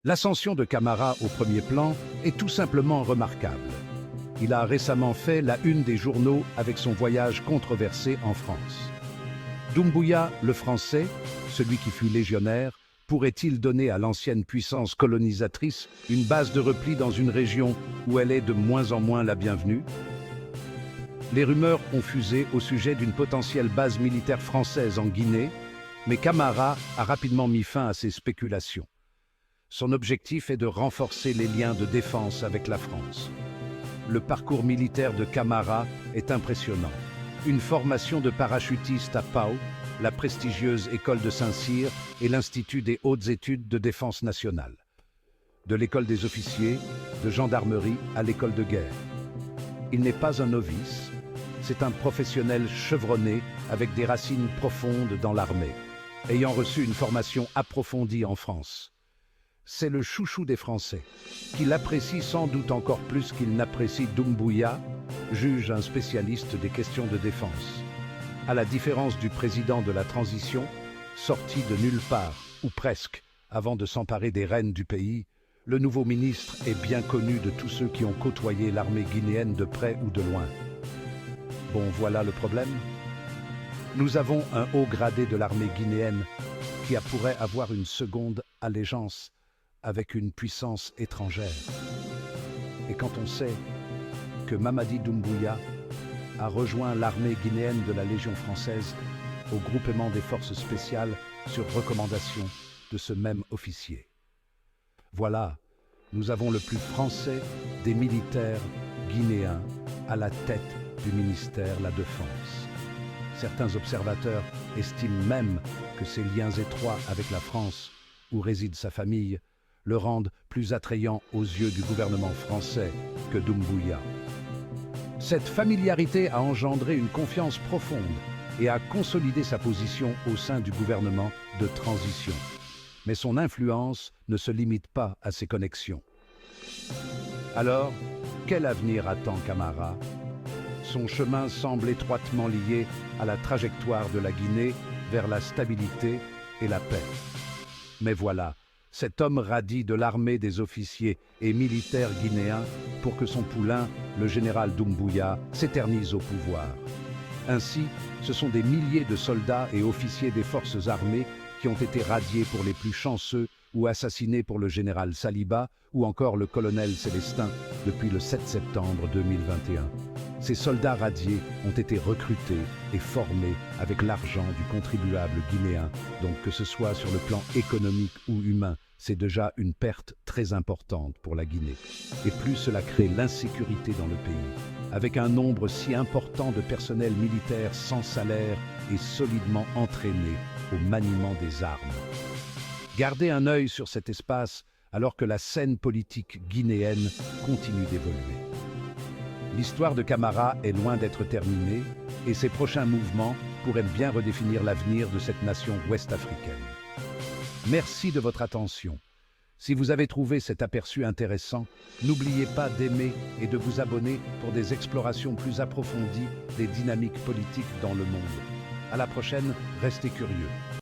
L'ascension de Camara au premier plan est tout simplement remarquable. Il a récemment fait la une des journaux avec son voyage controversé en France. Doumbouya, le Français, celui qui fut légionnaire, pourrait-il donner à l'ancienne puissance colonisatrice une base de repli dans une région où elle est de moins en moins la bienvenue? Les rumeurs ont fusé au sujet d'une potentielle base militaire française en Guinée, mais Camara a rapidement mis fin à ces spéculations. Son objectif est de renforcer les liens de défense avec la France. Le parcours militaire de Camara est impressionnant. Une formation de parachutiste à Pau, la prestigieuse école de Saint-Cyr et l'Institut des hautes études de défense nationale. De l'école des officiers, de gendarmerie à l'école de guerre. Il n'est pas un novice, c'est un professionnel chevronné avec des racines profondes dans l'armée, ayant reçu une formation approfondie en France. C'est le chouchou des Français, qui l'apprécie sans doute encore plus qu'il n'apprécie Doumbouya, juge un spécialiste des questions de défense. À la différence du président de la transition, sorti de nulle part, ou presque, avant de s'emparer des rênes du pays, le nouveau ministre est bien connu de tous ceux qui ont côtoyé l'armée guinéenne de près ou de loin. Bon, voilà le problème. Nous avons un haut gradé de l'armée guinéenne qui pourrait avoir une seconde allégeance avec une puissance étrangère. Et quand on sait que Mamadi Doumbouya a rejoint l'armée guinéenne de la Légion française au groupement des forces spéciales sur recommandation de ce même officier. Voilà, nous avons le plus français des militaires guinéens à la tête du ministère de la Défense. Certains observateurs estiment même que ses liens étroits avec la France, où réside sa famille, le rendent plus attrayant aux yeux du gouvernement français que Doumbouya. Cette familiarité a engendré une confiance profonde et a consolidé sa position au sein du gouvernement de transition. Mais son influence ne se limite pas à ses connexions. Alors, quel avenir attend Camara? Son chemin semble étroitement lié à la trajectoire de la Guinée vers la stabilité et la paix. Mais voilà, cet homme radie de l'armée des officiers et militaires guinéens pour que son poulain, le général Doumbouya, s'éternise au pouvoir. Ainsi, ce sont des milliers de soldats et officiers des forces armées qui ont été radiés pour les plus chanceux ou assassinés pour le général Saliba ou encore le colonel Célestin depuis le 7 septembre 2021. Ces soldats radiés ont été recrutés et formés avec l'argent du contribuable guinéen, donc que ce soit sur le plan économique ou humain, c'est déjà une perte très importante pour la Guinée. Et plus cela crée l'insécurité dans le pays, avec un nombre si important de personnel militaire sans salaire et solidement entraîné au maniement des armes. Gardez un œil sur cet espace alors que la scène politique guinéenne continue d'évoluer. L'histoire de Camara est loin d'être terminée et ses prochains mouvements pourraient bien redéfinir l'avenir de cette nation ouest-africaine. Merci de votre attention. Si vous avez trouvé cet aperçu intéressant, n'oubliez pas d'aimer et de vous abonner pour des explorations plus approfondies des dynamiques politiques dans le monde. À la prochaine, restez curieux.